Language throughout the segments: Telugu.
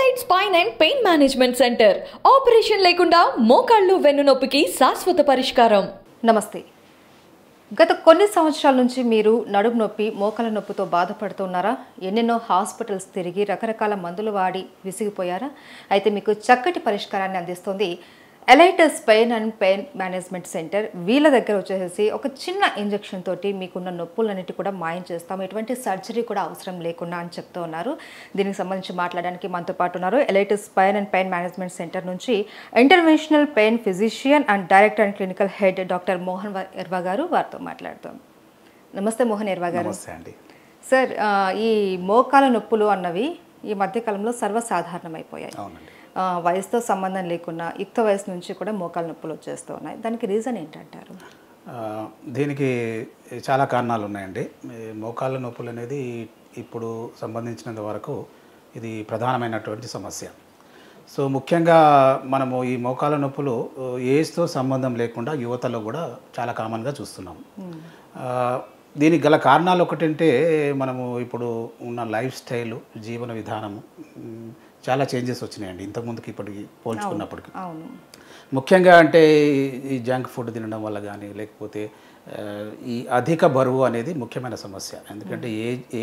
Elite Spine and Pain Management centre operation లేకుండా మోకాళ్ళు వెన్నునొప్పికి శాశ్వత పరిష్కారం. నమస్తే. గత కొన్ని సంవత్సరాల నుంచి మీరు నడుము నొప్పి, మోకాల నొప్పితో బాధపడుతున్నారా? ఎన్నెన్నో హాస్పిటల్స్ తిరిగి రకరకాల మందులు వాడి విసిగిపోయారా? అయితే మీకు చక్కటి పరిష్కారాన్ని అందిస్తుంది elite Spine and Pain Management centre. వీళ్ళ దగ్గర వచ్చేసి ఒక చిన్న ఇంజెక్షన్ తోటి మీకున్న నొప్పులన్నిటి కూడా మాయం చేస్తాం, ఎటువంటి సర్జరీ కూడా అవసరం లేకుండా అని చెప్తూ ఉన్నారు. దీనికి సంబంధించి మాట్లాడడానికి మనతో పాటు ఉన్నారు Elite Spine and Pain Management Centre నుంచి interventional pain physician and director and clinical head doctor Mohan Erva garu. వారితో మాట్లాడుతాం. నమస్తే మోహన్ ఎర్వా గారు. సార్, ఈ మోకాల నొప్పులు అన్నవి ఈ మధ్యకాలంలో సర్వసాధారణమైపోయాయి. వయసుతో సంబంధం లేకుండా యుక్త వయసు నుంచి కూడా మోకాల నొప్పులు వచ్చేస్తూ ఉన్నాయి. దానికి రీజన్ ఏంటంటారు? దీనికి చాలా కారణాలు ఉన్నాయండి. మోకాళ్ళ నొప్పులు అనేది ఇప్పుడు సంబంధించినంత వరకు ఇది ప్రధానమైనటువంటి సమస్య. సో ముఖ్యంగా మనము ఈ మోకాళ్ళ నొప్పులు ఏజ్తో సంబంధం లేకుండా యువతలో కూడా చాలా కామన్గా చూస్తున్నాం. దీనికి గల కారణాలు ఒకటంటే మనము ఇప్పుడు ఉన్న లైఫ్ స్టైలు, జీవన విధానము చాలా చేంజెస్ వచ్చినాయండి ఇంతకుముందుకి ఇప్పటికి పోల్చుకున్నప్పటికీ. ముఖ్యంగా అంటే ఈ జంక్ ఫుడ్ తినడం వల్ల కానీ, లేకపోతే ఈ అధిక బరువు అనేది ముఖ్యమైన సమస్య. ఎందుకంటే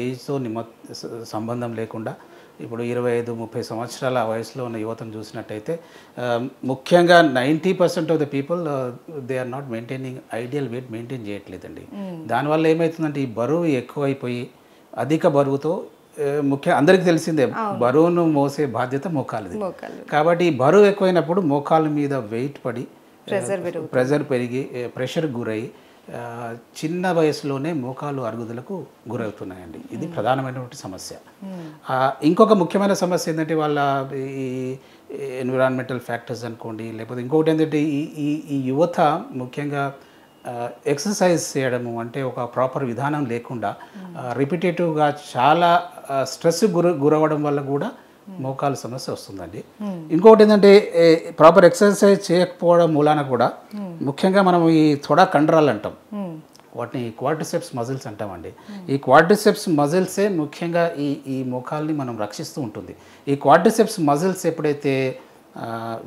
ఏజ్తో సంబంధం లేకుండా ఇప్పుడు 25-30 సంవత్సరాల వయసులో ఉన్న యువతను చూసినట్టయితే ముఖ్యంగా 90% of the people they are not maintaining ideal weight maintain చేయట్లేదండి. దానివల్ల ఏమవుతుందంటే ఈ బరువు ఎక్కువైపోయి అధిక బరువుతో అందరికీ తెలిసిందే బరువును మోసే బాధ్యత మోకాలది. కాబట్టి ఈ బరువు ఎక్కువైనప్పుడు మోకాళ్ళ మీద వెయిట్ పడి ప్రెషర్ పెరిగి ప్రెషర్ గురై చిన్న వయసులోనే మోకాలు అరుగుదలకు గురవుతున్నాయండి. ఇది ప్రధానమైనటువంటి సమస్య. ఇంకొక ముఖ్యమైన సమస్య ఏంటంటే వాళ్ళ ఈ ఎన్విరాన్మెంటల్ ఫ్యాక్టర్స్ అనుకోండి, లేకపోతే ఇంకొకటి ఏంటంటే ఈ యువత ముఖ్యంగా ఎక్సర్సైజ్ చేయడము అంటే ఒక ప్రాపర్ విధానం లేకుండా రిపిటేటివ్గా చాలా స్ట్రెస్ గురవడం వల్ల కూడా మోకాలు సమస్య వస్తుందండి. ఇంకొకటి ఏంటంటే ప్రాపర్ ఎక్సర్సైజ్ చేయకపోవడం మూలాన కూడా ముఖ్యంగా మనం ఈ తొడ కండరాలు అంటాం, వాటిని క్వాడ్రిసెప్స్ మజిల్స్ అంటామండి. ఈ క్వాడ్రిసెప్స్ మజిల్సే ముఖ్యంగా ఈ మోకాల్ని మనం రక్షిస్తూ ఉంటుంది. ఈ క్వాడ్రిసెప్స్ మజిల్స్ ఎప్పుడైతే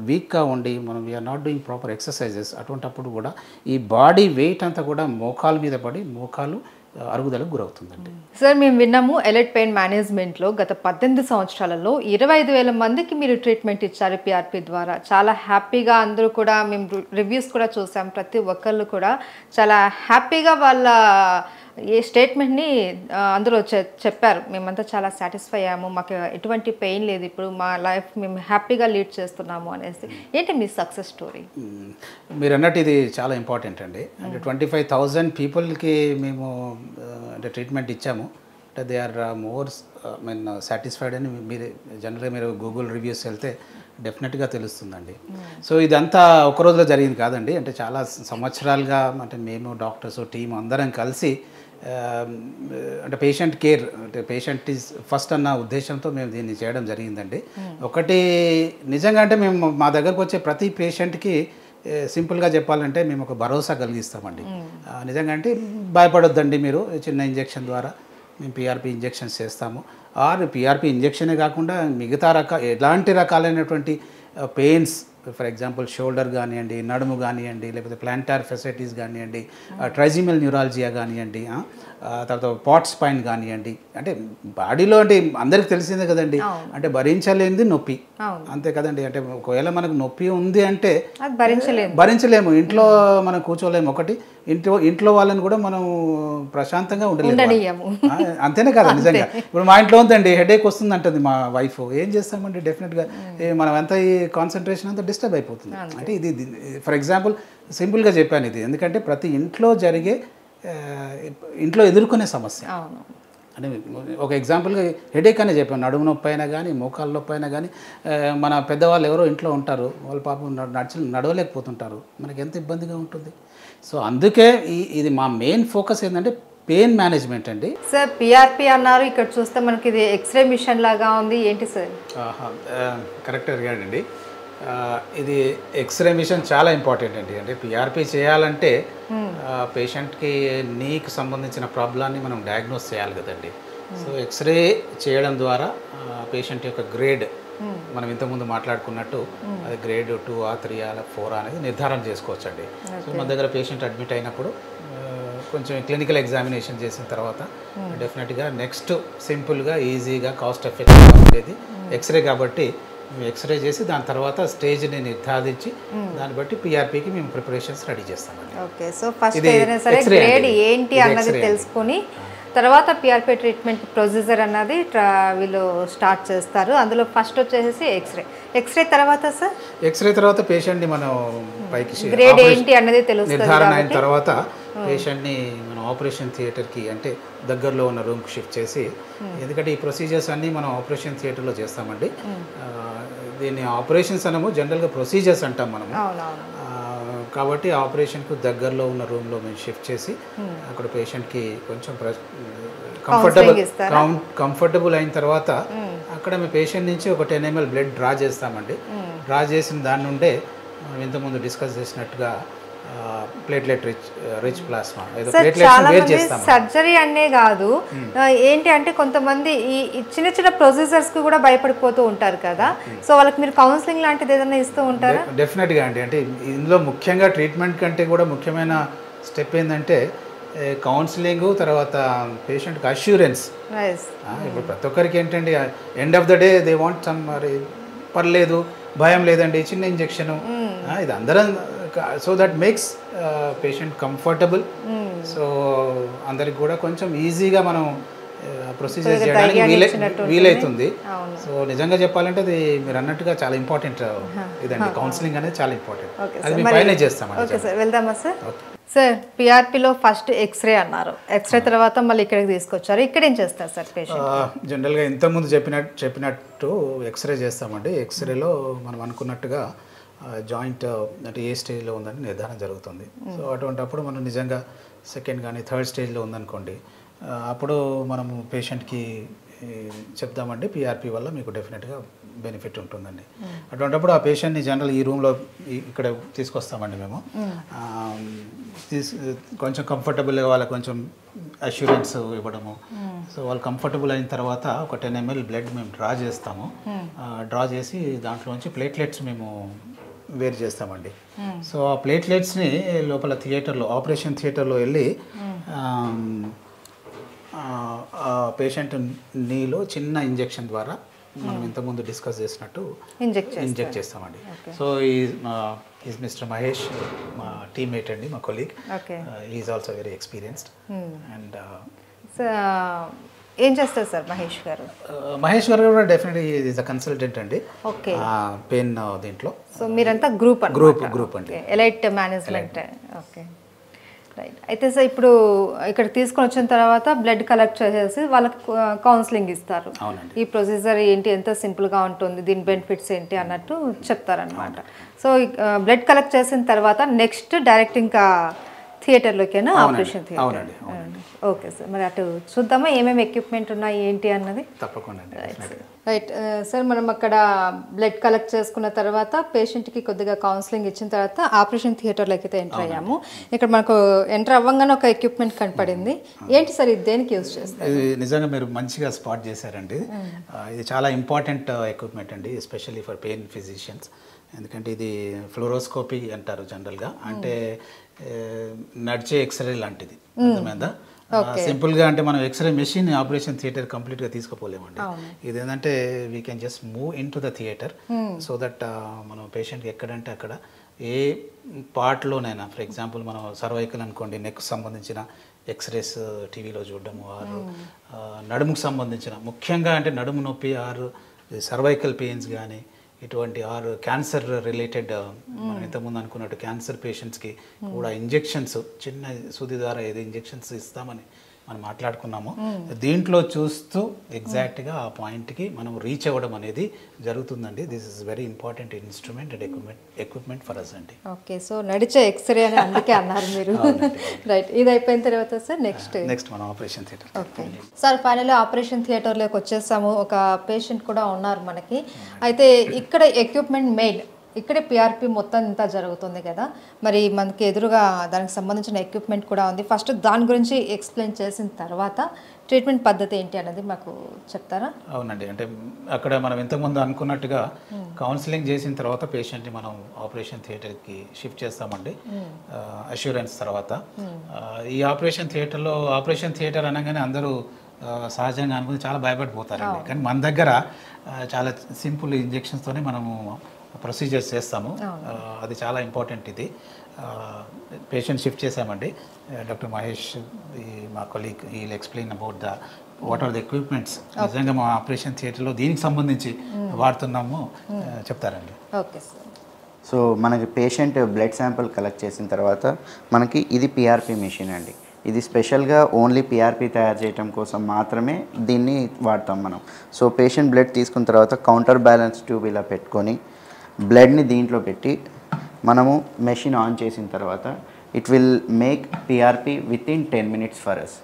వీక్గా ఉండి మనం we are not doing proper exercises, అటువంటప్పుడు కూడా ఈ బాడీ వెయిట్ అంతా కూడా మోకాల మీద పడి మోకాలు అరుగుదలకు గురవుతుందండి. సార్, మేము విన్నాము ఎలైట్ పెయిన్ మేనేజ్మెంట్లో గత 18 సంవత్సరాలలో 25,000 మందికి మీరు ట్రీట్మెంట్ ఇచ్చారు పిఆర్పి ద్వారా. చాలా హ్యాపీగా అందరూ కూడా మేము రివ్యూస్ కూడా చూసాం. ప్రతి ఒక్కళ్ళు కూడా చాలా హ్యాపీగా వాళ్ళ ఈ స్టేట్మెంట్ని అందరూ చెప్పారు. మేమంతా చాలా సాటిస్ఫై అయ్యాము, మాకు ఎటువంటి పెయిన్ లేదు, ఇప్పుడు మా లైఫ్ మేము హ్యాపీగా లీడ్ చేస్తున్నాము అనేసి. ఏంటి మీ సక్సెస్ స్టోరీ? మీరు అన్నట్టు ఇది చాలా ఇంపార్టెంట్ అండి. అంటే 25,000 పీపుల్కి మేము అంటే ట్రీట్మెంట్ ఇచ్చాము. అంటే దే ఆర్ మోర్ సాటిస్ఫైడ్ అని జనరల్గా మీరు గూగుల్ రివ్యూస్ వెళ్తే డెఫినెట్గా తెలుస్తుందండి. సో ఇదంతా ఒక రోజులో జరిగింది కాదండి. అంటే చాలా సంవత్సరాలుగా అంటే మేము డాక్టర్స్ టీం అందరం కలిసి అంటే పేషెంట్ కేర్, అంటే పేషెంట్ ఈజ్ ఫస్ట్ అన్న ఉద్దేశంతో మేము దీన్ని చేయడం జరిగిందండి. ఒకటి నిజంగా అంటే మేము మా దగ్గరకు వచ్చే ప్రతి పేషెంట్కి సింపుల్గా చెప్పాలంటే మేము ఒక భరోసా కలిగిస్తామండి. నిజంగా అంటే భయపడొద్దండి, మీరు చిన్న ఇంజెక్షన్ ద్వారా మేము పిఆర్పి ఇంజెక్షన్స్ చేస్తాము. ఆర్ పిఆర్పి ఇంజెక్షనే కాకుండా మిగతా ఎలాంటి రకాలైనటువంటి పెయిన్స్, ఫర్ ఎగ్జాంపుల్ షోల్డర్ కానివ్వండి, నడుము కానివ్వండి, లేకపోతే ప్లాంటార్ ఫెసైటిస్ కానివ్వండి, ట్రైజిమల్ న్యూరాలజియా కానివ్వండి, తర్వాత పాట్ స్పైన్ కానివ్వండి, అంటే బాడీలో అంటే అందరికి తెలిసిందే కదండి. అంటే భరించలేనిది నొప్పి, అంతే కదండి. అంటే ఒకవేళ మనకు నొప్పి ఉంది అంటే భరించలేము, ఇంట్లో మనం కూర్చోలేము. ఒకటి ఇంట్లో వాళ్ళని కూడా మనం ప్రశాంతంగా ఉండలేము, అంతేనే కదా నిజంగా. ఇప్పుడు మా ఇంట్లో ఉందండి, హెడేక్ వస్తుంది అంటుంది మా వైఫ్, ఏం చేస్తామండి డెఫినెట్గా మనం అంతా ఈ కాన్సన్ట్రేషన్ అంతా డిస్టర్బ్ అయిపోతుంది. అంటే ఇది ఫర్ ఎగ్జాంపుల్ సింపుల్గా చెప్పాను ఇది, ఎందుకంటే ప్రతి ఇంట్లో ఎదుర్కొనే సమస్య. అంటే ఒక ఎగ్జాంపుల్గా హెడేక్ అనే చెప్పాను, నడుము నొప్పి అయినా కానీ మోకాళ్ళ నొప్పి అయినా కానీ మన పెద్దవాళ్ళు ఎవరో ఇంట్లో ఉంటారు, వాళ్ళు పాపం నడవలేకపోతుంటారు, మనకి ఎంత ఇబ్బందిగా ఉంటుంది. సో అందుకే ఇది మా మెయిన్ ఫోకస్ ఏంటంటే పెయిన్ మేనేజ్మెంట్ అండి. సార్, పిఆర్పి అన్నారు, ఇక్కడ చూస్తే మనకి ఇది ఎక్స్రే మిషన్ లాగా ఉంది, ఏంటి సార్? కరెక్ట్ అడిగాడండి. ఇది ఎక్స్రే మిషన్ చాలా ఇంపార్టెంట్ అండి. అంటే పిఆర్పి చేయాలంటే పేషెంట్కి నీకు సంబంధించిన ప్రాబ్లాన్ని మనం డయాగ్నోస్ చేయాలి కదండి. సో ఎక్స్రే చేయడం ద్వారా పేషెంట్ యొక్క గ్రేడ్ మనం ఇంతకుముందు మాట్లాడుకున్నట్టు అది గ్రేడ్ 2 3 4 అనేది నిర్ధారణ చేసుకోవచ్చండి. సో మన దగ్గర పేషెంట్ అడ్మిట్ అయినప్పుడు కొంచెం క్లినికల్ ఎగ్జామినేషన్ చేసిన తర్వాత డెఫినెట్గా నెక్స్ట్ సింపుల్గా ఈజీగా కాస్ట్ ఎఫెక్టివ్గా ఉండేది ఎక్స్రే కాబట్టి ఎక్స్రే చేసి దాని తర్వాత స్టేజ్ని నిర్ధారించి దాన్ని బట్టి పిఆర్పికి మేము ప్రిపరేషన్స్ రెడీ చేస్తామండి. ఓకే, సో ఫస్ట్ ఏదైనా సరే గ్రేడ్ ఏంటి అన్నది తెలుసుకొని తర్వాత పిఆర్పి ట్రీట్మెంట్ ప్రొసీజర్ అన్నది వీళ్ళు స్టార్ట్ చేస్తారు. అందులో ఫస్ట్ వచ్చేసి ఎక్స్రే తర్వాత సార్ ఎక్స్రే తర్వాత పేషెంట్ని మనం పైకి గ్రేడ్ ఏంటి అన్నది తెలుస్తుంది. నిర్ధారణ అయిన తర్వాత పేషెంట్ని మనం ఆపరేషన్ థియేటర్కి అంటే దగ్గరలో ఉన్న రూమ్కి షిఫ్ట్ చేసి, ఎందుకంటే ఈ ప్రొసీజర్స్ అన్నీ మనం ఆపరేషన్ థియేటర్లో చేస్తామండి. దీన్ని ఆపరేషన్స్ అనము జనరల్గా ప్రొసీజర్స్ అంటాం మనము. కాబట్టి ఆపరేషన్కు దగ్గరలో ఉన్న రూమ్లో మేము షిఫ్ట్ చేసి అక్కడ పేషెంట్కి కొంచెం కంఫర్టబుల్ అయిన తర్వాత అక్కడ మేము పేషెంట్ నుంచి ఒక 10 ml బ్లడ్ డ్రా చేస్తామండి. డ్రా చేసిన దాని నుండే మనం ఇంతకుముందు డిస్కస్ చేసినట్టుగా ప్లేట్లెట్ రిచ్ ప్లాస్మా సర్జరీ అనే కాదు, ఏంటి అంటే కొంతమంది ఈ చిన్న చిన్న ప్రొసీజర్స్ కి కూడా భయపడిపోతూ ఉంటారు కదా, సో వాళ్ళకి మీరు కౌన్సిలింగ్ లాంటిది ఏదైనా ఇస్తూ ఉంటారా? డెఫినెట్గా అండి. అంటే ఇందులో ముఖ్యంగా ట్రీట్మెంట్ కంటే కూడా ముఖ్యమైన స్టెప్ ఏంటంటే కౌన్సిలింగ్, తర్వాత పేషెంట్కి అష్యూరెన్స్. ఇప్పుడు ప్రతి ఒక్కరికి ఏంటండి end of the day they want some మరి పర్లేదు, భయం లేదండి, చిన్న ఇంజెక్షను, ఇది అందరం. So that makes patient comfortable. So అందరికి కూడా కొంచెం ఈజీగా మనం ప్రొసీజర్ చేయడానికి వీలవుతుంది. సో నిజంగా చెప్పాలంటే అది మీరు అన్నట్టుగా చాలా ఇంపార్టెంట్ ఇదండి, కౌన్సిలింగ్ అనేది చాలా ఇంపార్టెంట్. అది మేము పైన చేస్తామండి. వెళ్దామా సార్? సార్ పిఆర్పిలో ఫస్ట్ ఎక్స్రే అన్నారు, ఎక్స్రే తర్వాత మళ్ళీ ఇక్కడికి తీసుకొచ్చారు, ఇక్కడ ఏం చేస్తారు సార్ పేషెంట్? జనరల్గా ఇంతకుముందు చెప్పినట్టు ఎక్స్రే చేస్తామండి. ఎక్స్రేలో మనం అనుకున్నట్టుగా జాయింట్ అంటే ఏ స్టేజ్లో ఉందని నిర్ధారణ జరుగుతుంది. సో అటువంటిప్పుడు మనం నిజంగా సెకండ్ కానీ థర్డ్ స్టేజ్లో ఉందనుకోండి, అప్పుడు మనము పేషెంట్కి చెప్దామండి పిఆర్పి వల్ల మీకు డెఫినెట్గా బెనిఫిట్ ఉంటుందండి. అటువంటిప్పుడు ఆ పేషెంట్ని జనరల్ ఈ రూమ్లో ఇక్కడ తీసుకొస్తామండి మేము. కొంచెం కంఫర్టబుల్గా వాళ్ళకి కొంచెం అష్యూరెన్స్ ఇవ్వడము. సో వాళ్ళు కంఫర్టబుల్ అయిన తర్వాత ఒక 10 ml బ్లడ్ మేము డ్రా చేస్తాము. డ్రా చేసి దాంట్లోంచి ప్లేట్లెట్స్ మేము వేరు చేస్తామండి. సో ఆ ప్లేట్లెట్స్ని లోపల థియేటర్లో ఆపరేషన్ థియేటర్లో వెళ్ళి పేషెంట్ నీలో చిన్న ఇంజెక్షన్ ద్వారా మనం ఇంతకుముందు డిస్కస్ చేసినట్టు ఇంజెక్ట్ చేస్తామండి. సో ఈజ్ మిస్టర్ మహేష్, మా టీమ్మేట్ అండి, మా colleague. Is also very experienced. And ఏం చేస్తారు సార్ మహేష్ గారు? మహేష్ గారు కూడా డెఫినెట్లీ ఈజ్ అ కన్సల్టెంట్ అండి పెయిన్ దీంట్లో. సో మీరంతా గ్రూప్ అండి, ఎలైట్ మేనేజ్మెంట్. Okay, right. అయితే సార్ ఇప్పుడు ఇక్కడ తీసుకొని వచ్చిన తర్వాత బ్లడ్ కలెక్ట్ చేసేసి వాళ్ళకి కౌన్సిలింగ్ ఇస్తారు. ఈ ప్రొసీజర్ ఏంటి, ఎంత సింపుల్గా ఉంటుంది, దీని బెనిఫిట్స్ ఏంటి అన్నట్టు చెప్తారనమాట. సో బ్లడ్ కలెక్ట్ చేసిన తర్వాత నెక్స్ట్ డైరెక్ట్ ఇంకా థియేటర్లోకేనా ఆపరేషన్ థియేటర్? ఓకే సార్, మరి అటు చూద్దామా ఏమేమి ఎక్విప్మెంట్ ఉన్నాయి ఏంటి అన్నది? తప్పకుండా. రైట్ సార్, మనం అక్కడ బ్లడ్ కలెక్ట్ చేసుకున్న తర్వాత పేషెంట్కి కొద్దిగా కౌన్సిలింగ్ ఇచ్చిన తర్వాత ఆపరేషన్ థియేటర్లోకి అయితే ఎంటర్ అయ్యాము. ఇక్కడ మనకు ఎంటర్ అవ్వగానే ఒక ఎక్విప్మెంట్ కనపడింది. ఏంటి సార్ ఇది, దేనికి యూజ్ చేస్తారు? ఇది నిజంగా మీరు మంచిగా స్పాట్ చేశారండి. ఇది చాలా ఇంపార్టెంట్ ఎక్విప్మెంట్ అండి, ఎస్పెషల్లీ ఫర్ పెయిన్ ఫిజిషియన్స్. ఎందుకంటే ఇది ఫ్లోరోస్కోపీ అంటారు జనరల్గా, అంటే నడిచే ఎక్స్రే లాంటిది. అర్థమైందా? సింపుల్గా అంటే మనం ఎక్స్రే మెషిన్ ఆపరేషన్ థియేటర్ కంప్లీట్గా తీసుకుపోలేమండి. ఇది ఏంటంటే we can just move in to the theatre so that మనం పేషెంట్కి ఎక్కడంటే అక్కడ ఏ పార్ట్లోనైనా, ఫర్ ఎగ్జాంపుల్ మనం సర్వైకల్ అనుకోండి, నెక్ సంబంధించిన ఎక్స్రేస్ టీవీలో చూడడము, ఆరు నడుముకు సంబంధించిన ముఖ్యంగా అంటే నడుము నొప్పి ఆరు సర్వైకల్ పెయిన్స్ కానీ ఇటువంటి ఆరు క్యాన్సర్ రిలేటెడ్, మనం ఇంతకుముందు అనుకున్నట్టు క్యాన్సర్ పేషెంట్స్కి కూడా ఇంజెక్షన్స్ చిన్న సూది ద్వారా ఏదో ఇంజెక్షన్స్ ఇస్తామని మనం మాట్లాడుకున్నాము. దీంట్లో చూస్తూ ఎగ్జాక్ట్గా ఆ పాయింట్కి మనం రీచ్ అవ్వడం అనేది జరుగుతుందండి. This is very important instrument and equipment for us అండి. ఓకే, సో నడిచే ఎక్స్రే అని అందుకే అన్నారు మీరు. రైట్, ఇది అయిపోయిన తర్వాత సార్ నెక్స్ట్ మనం operation theatre. Okay sir, finally operation థియేటర్లోకి వచ్చేసాము. ఒక పేషెంట్ కూడా ఉన్నారు మనకి. అయితే ఇక్కడ ఎక్విప్మెంట్ మెయిన్ ఇక్కడే పిఆర్పి మొత్తం ఇంత జరుగుతుంది కదా, మరి మనకి ఎదురుగా దానికి సంబంధించిన ఎక్విప్మెంట్ కూడా ఉంది. ఫస్ట్ దాని గురించి ఎక్స్ప్లెయిన్ చేసిన తర్వాత ట్రీట్మెంట్ పద్ధతి ఏంటి అనేది మాకు చెప్తారా? అవునండి, అంటే అక్కడ మనం ఇంతకుముందు అనుకున్నట్టుగా కౌన్సిలింగ్ చేసిన తర్వాత పేషెంట్ని మనం ఆపరేషన్ థియేటర్కి షిఫ్ట్ చేస్తామండి అష్యూరెన్స్ తర్వాత. ఈ ఆపరేషన్ థియేటర్ అనగానే అందరూ సహజంగా అనుకుని చాలా భయపడిపోతారండి. కానీ మన దగ్గర చాలా సింపుల్ ఇంజెక్షన్స్తోనే మనము ప్రొసీజర్స్ చేస్తాము. అది చాలా ఇంపార్టెంట్. ఇది పేషెంట్ షిఫ్ట్ చేసామండి. డాక్టర్ మహేష్ మా colleague he'll explain about what are the equipments నిజంగా మా ఆపరేషన్ థియేటర్లో దీనికి సంబంధించి వాడుతున్నాము చెప్తారండి. Okay sir. సో మనకి పేషెంట్ బ్లడ్ శాంపుల్ కలెక్ట్ చేసిన తర్వాత మనకి ఇది పిఆర్పి మెషిన్ అండి. ఇది స్పెషల్గా ఓన్లీ పిఆర్పి తయారు చేయడం కోసం మాత్రమే దీన్ని వాడతాం మనం. సో పేషెంట్ బ్లడ్ తీసుకున్న తర్వాత కౌంటర్ బ్యాలెన్స్ ట్యూబ్ ఇలా పెట్టుకొని బ్లడ్ని దీంట్లో పెట్టి మనము మెషిన్ ఆన్ చేసిన తర్వాత it will make PRP within 10 minutes for us.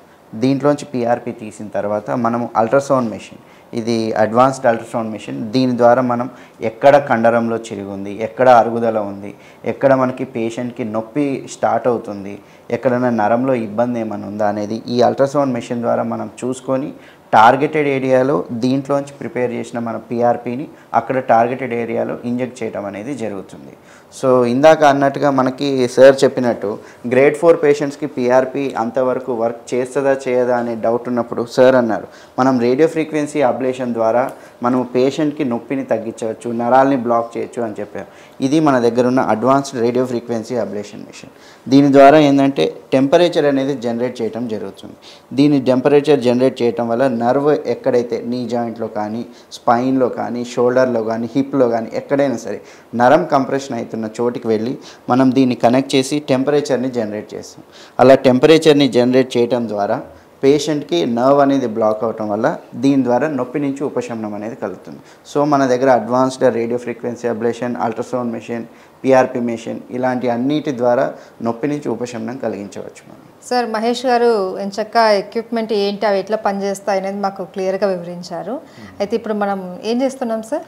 దీంట్లోంచి పిఆర్పి తీసిన తర్వాత మనము అల్ట్రాసౌండ్ మెషిన్, ఇది అడ్వాన్స్డ్ అల్ట్రాసౌండ్ మెషిన్. దీని ద్వారా మనం ఎక్కడ కండరంలో చిరుగుంది, ఎక్కడ అరుగుదల ఉంది, ఎక్కడ మనకి పేషెంట్కి నొప్పి స్టార్ట్ అవుతుంది, ఎక్కడైనా నరంలో ఇబ్బంది ఏమైనా ఉందా అనేది ఈ అల్ట్రాసౌండ్ మెషిన్ ద్వారా మనం చూసుకొని టార్గెటెడ్ ఏరియాలో దీంట్లోంచి ప్రిపేర్ చేసిన మన పిఆర్పిని అక్కడ టార్గెటెడ్ ఏరియాలో ఇంజెక్ట్ చేయడం అనేది జరుగుతుంది. సో ఇందాక అన్నట్టుగా మనకి సార్ చెప్పినట్టు గ్రేడ్ 4 పేషెంట్స్కి పిఆర్పి అంతవరకు వర్క్ చేస్తుందా చేయదా అనే డౌట్ ఉన్నప్పుడు సార్ అన్నారు మనం రేడియో ఫ్రీక్వెన్సీ అబ్లేషన్ ద్వారా మనం పేషెంట్కి నొప్పిని తగ్గించవచ్చు, నరాల్ని బ్లాక్ చేయొచ్చు అని చెప్పారు. ఇది మన దగ్గర ఉన్న advanced radio frequency ablation machine. దీని ద్వారా ఏంటంటే టెంపరేచర్ అనేది జనరేట్ చేయడం జరుగుతుంది. దీని టెంపరేచర్ జనరేట్ చేయడం వల్ల నర్వ్ ఎక్కడైతే నీ జాయింట్లో కానీ, స్పైన్లో కానీ, షోల్డర్లో కానీ, హిప్లో కానీ ఎక్కడైనా సరే నరం కంప్రెషన్ అవుతున్న చోటికి వెళ్ళి మనం దీన్ని కనెక్ట్ చేసి టెంపరేచర్ని జనరేట్ చేస్తాం. అలా టెంపరేచర్ని జనరేట్ చేయడం ద్వారా పేషెంట్కి నర్వ్ అనేది బ్లాక్ అవటం వల్ల దీని ద్వారా నొప్పి నుంచి ఉపశమనం అనేది కలుగుతుంది. సో మన దగ్గర advanced radio frequency ablation, ultrasound machine, PRP machine ఇలాంటి అన్నిటి ద్వారా నొప్పి నుంచి ఉపశమనం కలిగించవచ్చు మనం. సార్ మహేష్ గారు ఎంచక్క ఎక్విప్మెంట్ ఏంటి, అవి ఎట్లా పనిచేస్తాయి అనేది మాకు క్లియర్గా వివరించారు. అయితే ఇప్పుడు మనం ఏం చేస్తున్నాం సార్?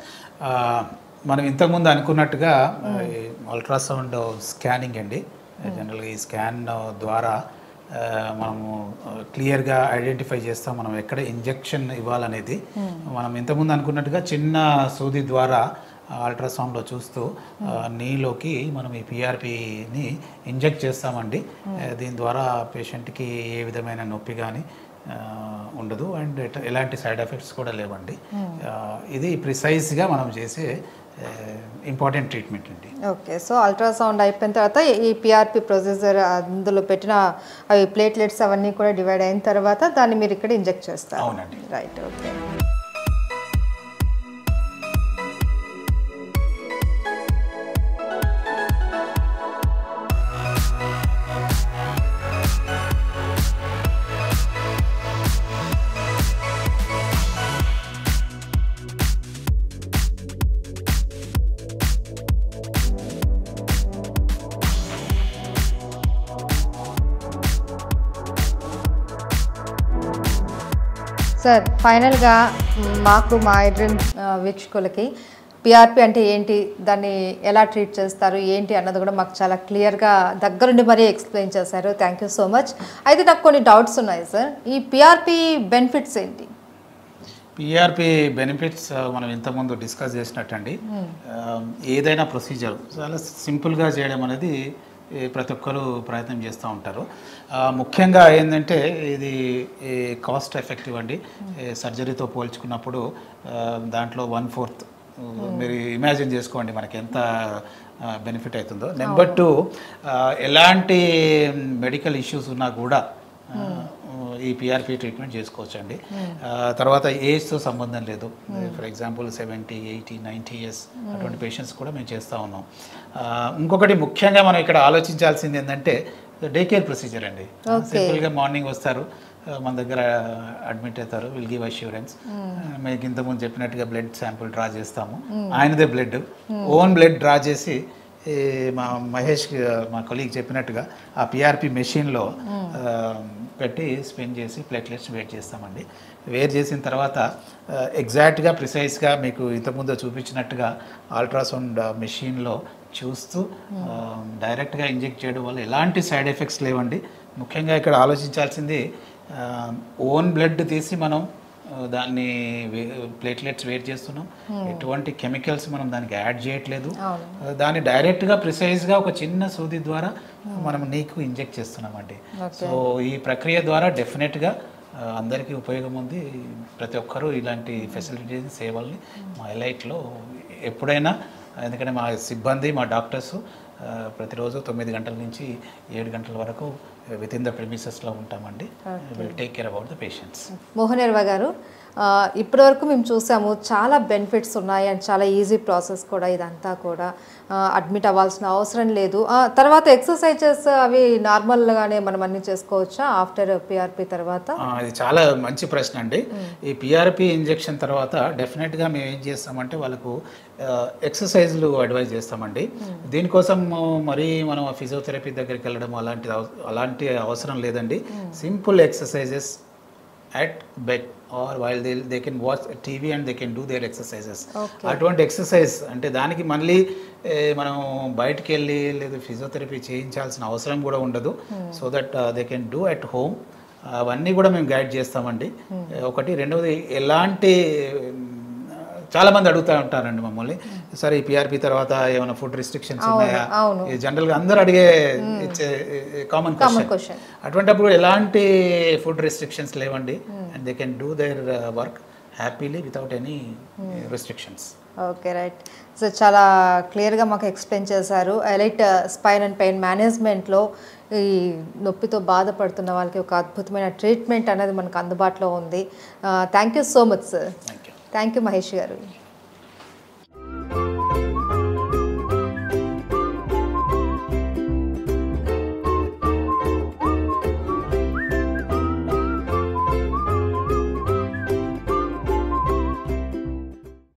మనం ఇంతకుముందు అనుకున్నట్టుగా అల్ట్రాసౌండ్ స్కానింగ్ అండి. జనరల్గా ఈ స్కాన్ ద్వారా మనము క్లియర్గా ఐడెంటిఫై చేస్తాం మనం ఎక్కడ ఇంజెక్షన్ ఇవ్వాలనేది. మనం ఇంతకుముందు అనుకున్నట్టుగా చిన్న సూది ద్వారా అల్ట్రాసౌండ్లో చూస్తూ నీలోకి మనం ఈ పిఆర్పిని ఇంజెక్ట్ చేస్తామండి. దీని ద్వారా పేషెంట్కి ఏ విధమైన నొప్పి కానీ ఉండదు అండ్ ఎలాంటి సైడ్ ఎఫెక్ట్స్ కూడా లేవండి. ఇది ప్రిసైజ్గా మనం చేసే ఇంపార్టెంట్ ట్రీట్మెంట్ అండి. ఓకే, సో అల్ట్రాసౌండ్ అయిపోయిన తర్వాత ఈ పిఆర్పి ప్రొసీజర్ అందులో పెట్టిన అవి ప్లేట్లెట్స్ అవన్నీ కూడా డివైడ్ అయిన తర్వాత దాన్ని మీరు ఇక్కడ ఇంజెక్ట్ చేస్తారు. అవునండి, రైట్. ఓకే సార్, ఫైనల్గా మాకు మా ఎడ్రిన్ వీక్షకులకి పిఆర్పి అంటే ఏంటి, దాన్ని ఎలా ట్రీట్ చేస్తారు ఏంటి అన్నది కూడా మాకు చాలా క్లియర్గా దగ్గరుండి మరీ ఎక్స్ప్లెయిన్ చేశారు. Thank you so much. అయితే నాకు కొన్ని డౌట్స్ ఉన్నాయి సార్. ఈ పిఆర్పి బెనిఫిట్స్ ఏంటి? పిఆర్పి బెనిఫిట్స్ మనం ఇంతకుముందు డిస్కస్ చేసినట్టండి. ఏదైనా ప్రొసీజర్ చాలా సింపుల్గా చేయడం అనేది ప్రతి ఒక్కరు ప్రయత్నం చేస్తూ ఉంటారు. ముఖ్యంగా ఏంటంటే ఇది కాస్ట్ ఎఫెక్టివ్ అండి. సర్జరీతో పోల్చుకున్నప్పుడు దాంట్లో 1/4 మీరు ఇమాజిన్ చేసుకోండి మనకి ఎంత బెనిఫిట్ అవుతుందో. నెంబర్ 2, ఎలాంటి మెడికల్ ఇష్యూస్ ఉన్నా కూడా ఈ పిఆర్పి ట్రీట్మెంట్ చేసుకోవచ్చండి. తర్వాత ఏజ్తో సంబంధం లేదు. ఫర్ ఎగ్జాంపుల్ 70, 80, 90 years అటువంటి పేషెంట్స్ కూడా మేము చేస్తూ ఉన్నాం. ఇంకొకటి ముఖ్యంగా మనం ఇక్కడ ఆలోచించాల్సింది ఏంటంటే డే కేర్ ప్రొసీజర్ అండి. సింపుల్గా మార్నింగ్ వస్తారు, మన దగ్గర అడ్మిట్ అవుతారు, విల్ గివ్ అష్యూరెన్స్. మీకు ఇంతకుముందు చెప్పినట్టుగా బ్లడ్ శాంపుల్ డ్రా చేస్తాము, ఆయనదే బ్లడ్ ఓన్ బ్లడ్ డ్రా చేసి మా మహేష్ మా కొలీగ్ చెప్పినట్టుగా ఆ పిఆర్పి మెషిన్లో పెట్టి స్పిన్ చేసి ప్లేట్లెట్స్ వేట్ చేస్తామండి. వేర్ చేసిన తర్వాత ఎగ్జాక్ట్గా ప్రిసైజ్గా మీకు ఇంతకుముందు చూపించినట్టుగా అల్ట్రాసౌండ్ మెషిన్లో చూస్తూ డైరెక్ట్గా ఇంజెక్ట్ చేయడం వల్ల ఎలాంటి సైడ్ ఎఫెక్ట్స్ లేవండి. ముఖ్యంగా ఇక్కడ ఆలోచించాల్సింది ఓన్ బ్లడ్ తీసి మనం దాన్ని ప్లేట్లెట్స్ వేట్ చేస్తున్నాం. ఎటువంటి కెమికల్స్ మనం దానికి యాడ్ చేయట్లేదు. దాన్ని డైరెక్ట్గా ప్రిసైజ్గా ఒక చిన్న సూది ద్వారా మనం నీకు ఇంజెక్ట్ చేస్తున్నామండి. సో ఈ ప్రక్రియ ద్వారా డెఫినెట్గా అందరికీ ఉపయోగం ఉంది. ప్రతి ఒక్కరూ ఇలాంటి ఫెసిలిటీస్ సేవల్ని మా ఎలైట్లో ఎప్పుడైనా, ఎందుకంటే మా సిబ్బంది మా డాక్టర్స్ ప్రతిరోజు 9 గంటల నుంచి 7 గంటల వరకు విత్ ఇన్ ద ప్రిమిసెస్లో ఉంటామండి. Will take care about the patients. Mohan Erva garu, ఇప్పటివరకు మేము చూసాము చాలా బెనిఫిట్స్ ఉన్నాయి అండ్ చాలా ఈజీ ప్రాసెస్ కూడా ఇదంతా కూడా. అడ్మిట్ అవ్వాల్సిన అవసరం లేదు. తర్వాత ఎక్సర్సైజెస్ అవి నార్మల్గానే మనం అన్ని చేసుకోవచ్చా ఆఫ్టర్ పిఆర్పి తర్వాత? ఇది చాలా మంచి ప్రశ్న అండి. ఈ పిఆర్పి ఇంజెక్షన్ తర్వాత డెఫినెట్గా మేము ఏం చేస్తామంటే వాళ్ళకు ఎక్సర్సైజ్లు అడ్వైజ్ చేస్తామండి. దీనికోసం మరీ మనం ఫిజియోథెరపీ దగ్గరికి వెళ్ళడం అలాంటి అవసరం లేదండి. Simple exercises at bed or while they can watch TV and they can do their exercises. అటువంటి ఎక్సర్సైజ్ అంటే దానికి మళ్ళీ మనం బయటికి వెళ్ళి లేదా ఫిజియోథెరపీ చేయించాల్సిన అవసరం కూడా ఉండదు. So that they can do at home. అవన్నీ కూడా మేము గైడ్ చేస్తామండి. ఒకటి. రెండవది, ఎలాంటి చాలామంది అడుగుతూ ఉంటారండి మమ్మల్ని, సరే ఈ పిఆర్పి తర్వాత ఏమైనా ఫుడ్ రిస్ట్రిక్షన్స్ ఉన్నాయా? జనరల్గా అందరూ అడిగే కామన్ క్వశ్చన్. అటువంటిప్పుడు ఎలాంటి ఫుడ్ రిస్ట్రిక్షన్స్ లేవండి. And they can do their work happily without any restrictions. Okay, right. So చాలా క్లియర్గా మాకు ఎక్స్ప్లెయిన్ చేశారు. ఎలైట్ స్పైన్ అండ్ పెయిన్ మేనేజ్మెంట్లో ఈ నొప్పితో బాధపడుతున్న వాళ్ళకి ఒక అద్భుతమైన ట్రీట్మెంట్ అనేది మనకు అందుబాటులో ఉంది. Thank you so much sir. Thank you Mahesh గారు.